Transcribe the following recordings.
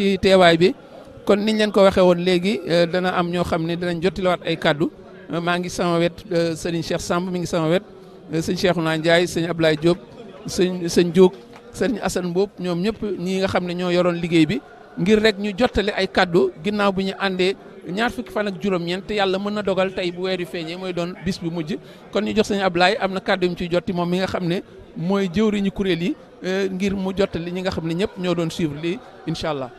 ci teewaay bi kon niñ leen ko waxee woon léegi dana am ñoo xam ne danañ jottilawaat ay kaddu maa ngi sama wet sëriñ Cheikh Samb mi ngi sama wet sëñ Cheikhouna Ndiaye sëñ Ablaye Diop sëñ Diouk sëñ Assane Mboup ñoom ñëpp ñi nga xam ne ñoo yoroon liggéey bi ngir rek ñu jottale ay kaddu ginnaaw bu ñu àndee ñaar fukki fan ak juróom-ñeent yàlla mën na dogal tey bu weer wi feeñee mooy doon bis bi mujj kon ñu jox sëñ Ablaye am na kaddu yu mu ciy jotti moom mi nga xam ne mooy jëwriñu kuréel yi ngir mu jottali ñi nga xam ne ñëpp ñoo doon suivre lii incha allah.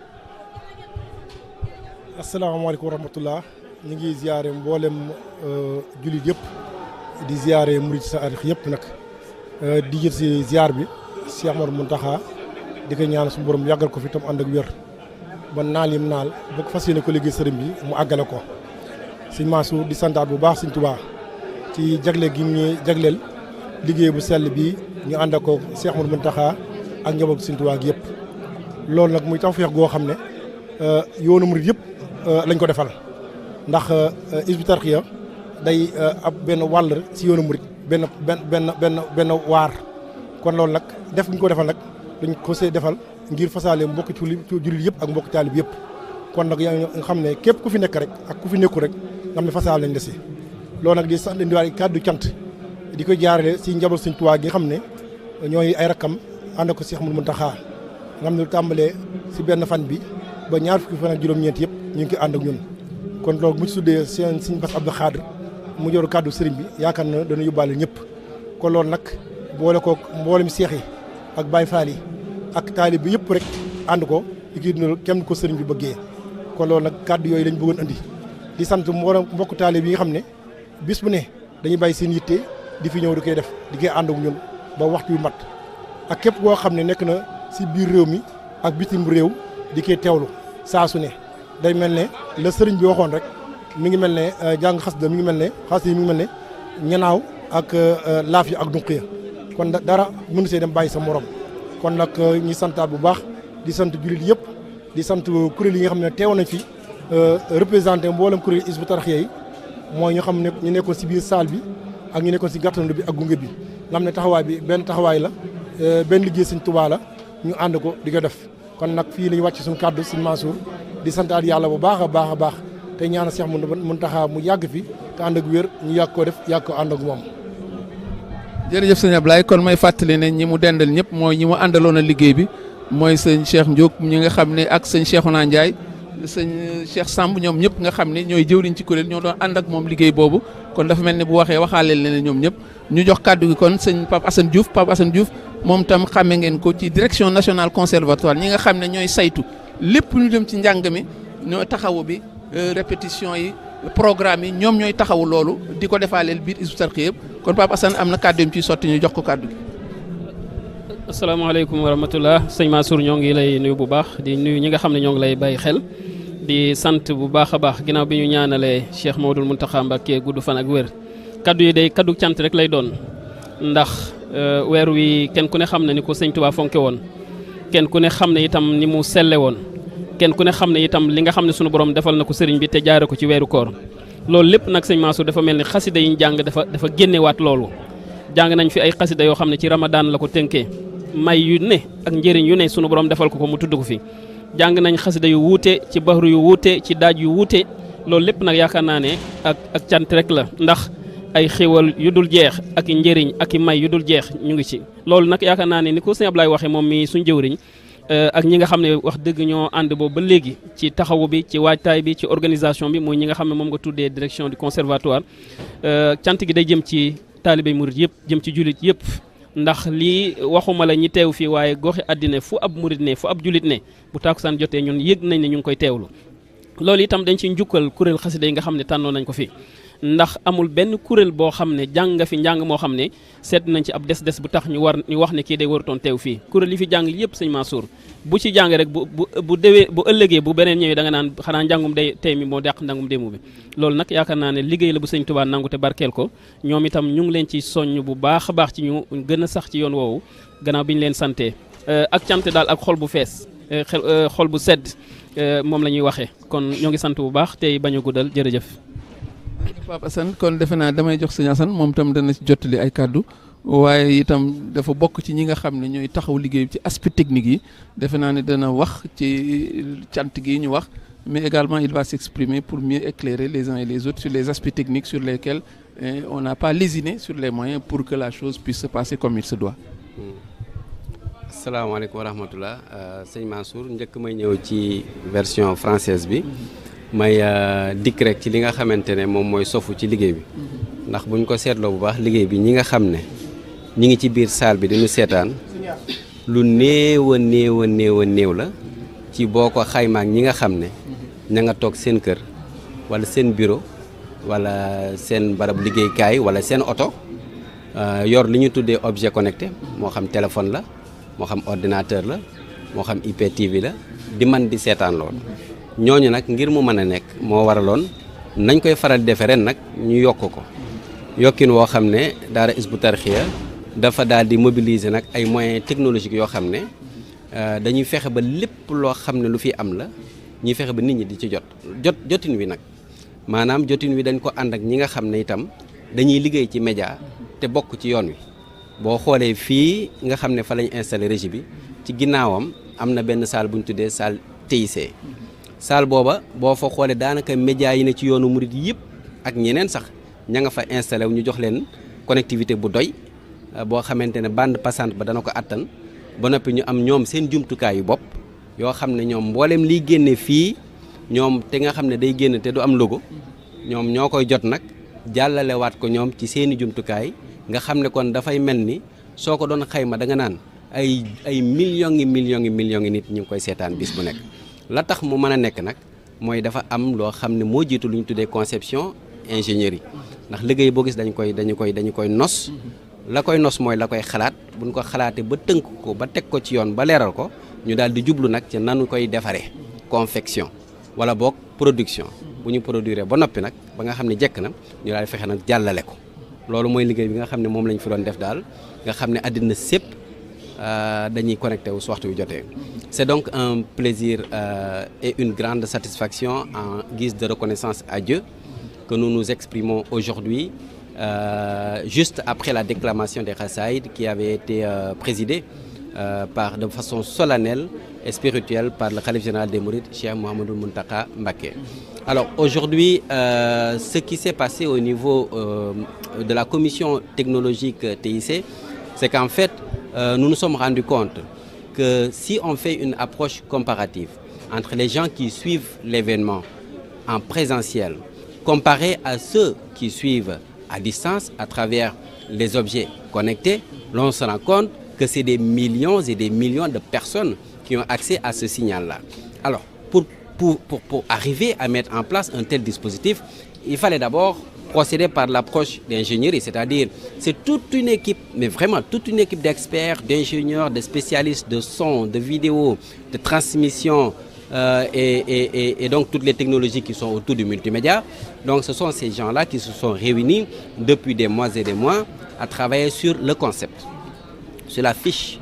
asalaamaaleykum wa rahmatullah ñu ngi ziare mboolem jullit yëpp di ziare murid saadix yëpp nag di jël si ziar bi Cheikh Ahmadou Mountakha di ko ñaan suñu borom yàggal ko fi tam ànd ak wér ba naal yim naal boo ko fas yéene ko liggéey sëriñ bi mu àggale ko sëñ Mansour di santaat bu baax sëñ Tuubaa ci jagle gi ñu jagleel liggéey bu sell bi ñu ànd ak ko Cheikh Ahmadou Mountakha ak njabootu sëñ Tuubaa gi yëpp loolu nag muy tawfeex goo xam ne yoonu murid yëpp lañ ko defal ndax Hizbut Tarqiyyah day ab benn wàll si yoonu murid benn waar kon loolu nag def ñu ko defal nag dañ ko see defal ngir fasaale mbokki jullit yëpp ak mbokki taalib yëpp kon nag yaa nga xam ne képp ku fi nekk rek ak ku fi nekku rek nga xam ne fasaale nañ la si loolu nag di sant indiwaat kàddu cant di ko jaarale si njaboot Sëñ Tuubaa gi nga xam ne ñooy ay rakkam ànd ko Cheikh Ahmadou Mountakha nga xam ne lu tàmbalee si benn fan bi ba ñaar fukki fan ak juróom-ñeent yëpp ñu ngi koy ànd ak ñun kon loolu mu ci tuddee seen Sëñ Bass Abdou Khadre mu joru kàddu sëriñ bi yaakaar na dana yóbbaale ñëpp kon loolu nag boole ko mboolem seex yi ak Baay Faal yi ak taalib bi yëpp rek ànd ko di kii dundal kenn ko sëriñ bi bëggee kon loolu nag kàddu yooyu lañ bëggoon andi di sant mboolem mbokk taalib yi nga xam ne bis bu ne dañuy bàyyi seen yitte di fi ñëw di koy def di koy ànd ak ñun ba waxtu wi mat ak képp koo xam ne nekk na si biir réew mi ak bitim réew di koy teewlu saa su ne day mel ne la sëriñ bi waxoon rek mi ngi mel ne jàng xasida mi ngi mel ne xasida yi mi ngi mel ne ñanaaw ak laaf yi ak dunq ya kon dara mënu see dem bàyyi sa morom kon nag ñi santaat bu baax di sant jullit yëpp di sant kuréel yi nga xam ne teew nañ fi représenté mboolem kuréel Hizbut Tarqiyyah yi mooy ñu xam ne ñu nekkoon si biir salle bi ak ñu nekkoon si gàttandu bi ak gunge bi nga xam ne taxawaay bi benn taxawaay la benn liggéey Sëñ Tuubaa la ñu ànd ko di ko def kon nag fii la ñu wàcc suñu kàddu Sëñ Mansour di santaat yàlla bu baax a baax a baax te ñaanal Cheikh Mountakha mu yàgg fi te ànd ak wér ñu yàgg koo def yàgg ko ànd ak moom. jërëjëf sëñ Ablaye kon may fàttali ne ñi mu dendal ñëpp mooy ñi mu àndaloon a liggéey bi mooy sëñ Cheikh Ndiok ñi nga xam ne ak sëñ Cheikhouna Ndiaye sëñ Cheikh Samb ñoom ñëpp nga xam ne ñooy jëwriñ ci kuréel ñoo doon ànd ak moom liggéey boobu kon dafa mel ne bu waxee waxaaleel ne ñoom ñëpp ñu jox kàddu gi kon sëñ Pape Assane Diouf moom tam xàmme ngeen ko ci direction nationale conservatoire ñi nga xam ne ñooy saytu lépp lu jëm ci njàng mi ñoo taxawu bi répétition yi programme yi ñoom ñooy taxawu loolu di ko defaaleel biir Hizbut Tarqiyyah yëpp kon Pape Assane am na kàddu yum ciy sotti ñu jox ko kàddu gi. asalaamaaleykum wa rahmatullah sëñ Mansour ñoo ngi lay nuyu bu baax di nuyu ñi nga xam ne ñoo ngi lay bàyyi xel di sant bu baax a baax ginnaaw bi ñu ñaanalee Cheikh Mouhamadoul Mountakha Mbacké gudd fan ak wér kaddu yi day kaddu cant rek lay doon ndax weer wi kenn ku ne xam ne ni ko sëñ Tuubaa fonke woon kenn ku ne xam ne itam ni mu selle woon kenn ku ne xam ne itam li nga xam ne sunu borom defal na ko sëriñ bi te jaare ko ci weeru koor loolu lépp nag sëñ Mansour dafa mel ni xasida yi ñu jàng dafa génnewaat loolu jàng nañ fi ay xasida yoo xam ne ci Ramadan la ko tënkee may yu ne ak njëriñ yu ne sunu borom defal ko mu tudd ko fi jàng nañ xasida yu wuute ci bahru yu wuute ci daaj yu wuute loolu lépp nag yaakaar naa ne ak cant rek la ndax ay xéwal yu dul jeex ak i njëriñ ak i may yu dul jeex ñu ngi ci loolu nag yaakaar naa ne ni ko sëñ Ablaye waxee moom mi suñ jëwriñ ak ñi nga xam ne wax dëgg ñoo ànd boobu ba léegi ci taxawu bi ci waajtaay bi ci organisation bi mooy ñi nga xam ne moom nga tuddee direction du conservatoire cant gi day jëm ci taalibé murit yëpp jëm ci jullit yëpp ndax lii waxuma la ñi teew fii waaye goxi àddina fu ab murit ne fu ab jullit ne bu tàkkusaan jotee ñun yëg nañ ne ñu ngi koy teewlu loolu itam dañ ci njukkal kuréel xasida yi nga xam ne tànnoon nañ ko fi ndax amul benn kuréel boo xam ne jàng nga fi njàng moo xam ne seet nañ ci ab des bu tax ñu wax ne kii day warutoon teew fii kuréel yi fi jàng yëpp sëñ Mansour bu ci jàng rek bu ëllëgee bu beneen ñëwee da nga naan xanaa njàngum day tey mi moo dàq njàngum démb bi loolu nag yaakaar naa ne liggéey la bu sëñ Tuubaa nangu te barkeel ko ñoom itam ñu ngi leen ci soññ bu baax a baax ci ñu gën a sax ci yoon woowu gannaaw bi ñu leen santee ak cant daal ak xol bu fees xol bu sedd moom la ñuy waxee kon ñoo ngi sant bu baax tey bañ a guddal jërëjëf. Pape Assane kon defe naa damay jox sëñ Assane moom tam dana ci jottali ay kàddu waaye itam dafa bokk ci ñi nga xam ne ñooy taxaw liggéey ci aspect technique yi defe naa ne dana wax ci cant gi ñu wax mais également il va s'exprimer pour mieux éclairer les uns et les autres sur les aspects techniques sur lesquels on n'a pas lésiné sur les moyens pour que la chose puisse se passer comme il se doit. asalaamaaleykum wa rahmatullah sëñ Mansour njëkk may ñëw ci version française bi may dikk rek ci li nga xamante ne moom mooy sofu ci liggéey bi ndax buñ ko seetloo bu baax liggéey bi ñi nga xam ne ñi ngi ci biir salle bi dañu seetaan lu néew a néew a néew a néew la ci boo ko xaymaak ñi nga xam ne ña nga toog seen kër wala seen bureau wala seen barab liggéeykaay wala seen oto yor li ñu tuddee objet connecté moo xam téléphone la moo xam ordinateur la moo xam IPTV la di man di seetaan loolu ñooñu nag ngir mu mën a nekk moo waraloon nañ koy faral di defee ren nag ñu yokk ko yokkin woo xam ne daara Hizbut Tarqiyyah dafa daal di mobiliser nag ay moyens technologiques yoo xam ne dañuy fexe ba lépp loo xam ne lu fi am la ñuy fexe ba nit ñi di ci jotin wi nag maanaam jotin wi dañ ko ànd ak ñi nga xam ne itam dañuy liggéey ci média te bokk ci yoon wi boo xoolee fii nga xam ne fa lañ installé régie bi ci ginnaawam am na benn salle bu ñu tuddee salle TIC salle booba boo fa xoolee daanaka média yi ne ci yoonu murid yëpp ak ñeneen sax ña nga fa installé wu ñu jox leen connectivité bu doy boo xamante ne bande passante ba dana ko attan ba noppi ñu am ñoom seen jumtukaay yu bopp yoo xam ne ñoom mboolem liy génne fii ñoom te nga xam ne day génn te du am logo ñoom ñoo koy jot nag jàllalewaat ko ñoom ci seeni jumtukaay nga xam ne kon dafay mel ni soo ko doon xayma da nga naan ay millions yi nit ñu ngi koy seetaan bis bu nekk la tax mu mën a nekk nag mooy dafa am loo xam ne moo jiitu lu ñu tuddee conception ingénierie ndax liggéey boo gis dañu koy nos la koy nos mooy la koy xalaat buñ ko xalaatee ba tënk ko ba teg ko ci yoon ba leeral ko ñu daal di jublu nag ci nanu koy defaree confection wala boog production bu ñu produire ba noppi nag ba nga xam ne jekk na ñu daal di fexe nag jàllale ko loolu mooy liggéey bi nga xam ne moom lañ fi doon def daal nga xam ne àddina sépp dañuy connecté wu su waxtu wi jotee. C'est donc un plaisir et une grande satisfaction en guise de reconnaissance à Dieu que nous nous exprimons aujourd'hui juste après la déclamation des Khasaïd qui avait été présidée de façon solennelle et spirituelle par le Khalife général des Mourides, Cheikh Mouhamadoul Mountakha Mbacké. Alors aujourd'hui, ce qui s'est passé au niveau de la commission technologique TIC, c'est qu'en fait, nous nous sommes rendus compte que si on fait une approche comparative entre les gens qui suivent l'événement en présentiel, comparé à ceux qui suivent à distance à travers les objets connectés, l'on se rend compte que c'est des millions et des millions de personnes qui ont accès à ce signal-là. Alors, pour arriver à mettre en place un tel dispositif, il fallait d'abord procéder par l'approche d'ingénierie, c'est-à-dire c'est toute une équipe, mais vraiment toute une équipe d'experts, d'ingénieurs, de spécialistes de son, de vidéo, de transmission et donc toutes les technologies qui sont autour du multimédia. Donc ce sont ces gens-là qui se sont réunis depuis des mois et des mois à travailler sur le concept, sur la fiche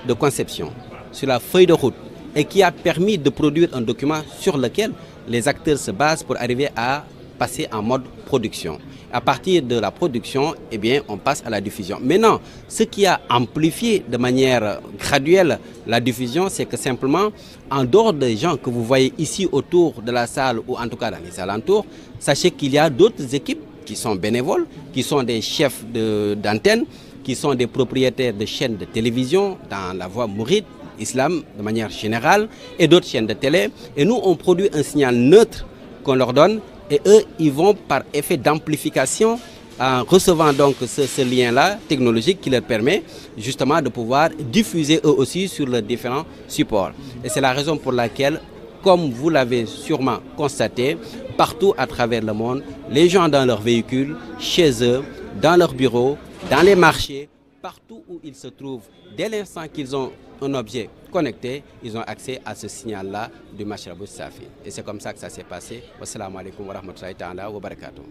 de conception, sur la feuille de route et qui a permis de produire un document sur lequel les acteurs se basent pour arriver à passer en mode production. À partir de la production, eh bien, on passe à la diffusion. Maintenant, ce qui a amplifié de manière graduelle la diffusion, c'est que simplement, en dehors des gens que vous voyez ici autour de la salle ou en tout cas dans les alentours, sachez qu'il y a d'autres équipes qui sont bénévoles, qui sont des chefs d'antenne, qui sont des propriétaires de chaînes de télévision dans la voie mouride, islam de manière générale, et d'autres chaînes de télé. Et nous, on produit un signal neutre qu'on leur donne. Et eux, ils vont par effet d'amplification, en recevant donc ce lien-là technologique qui leur permet justement de pouvoir diffuser eux aussi sur leurs différents supports. Et c'est la raison pour laquelle, comme vous l'avez sûrement constaté, partout à travers le monde, les gens dans leurs véhicules, chez eux, dans leurs bureaux, dans les marchés, partout où ils se trouvent, dès l'instant qu'ils ont un objet connecté, ils ont accès à ce signal-là du Mashrabou Safi. Et c'est comme ça que ça s'est passé. Wassalamu alaikum wa rahmatullahi ta'ala wa barakatuh.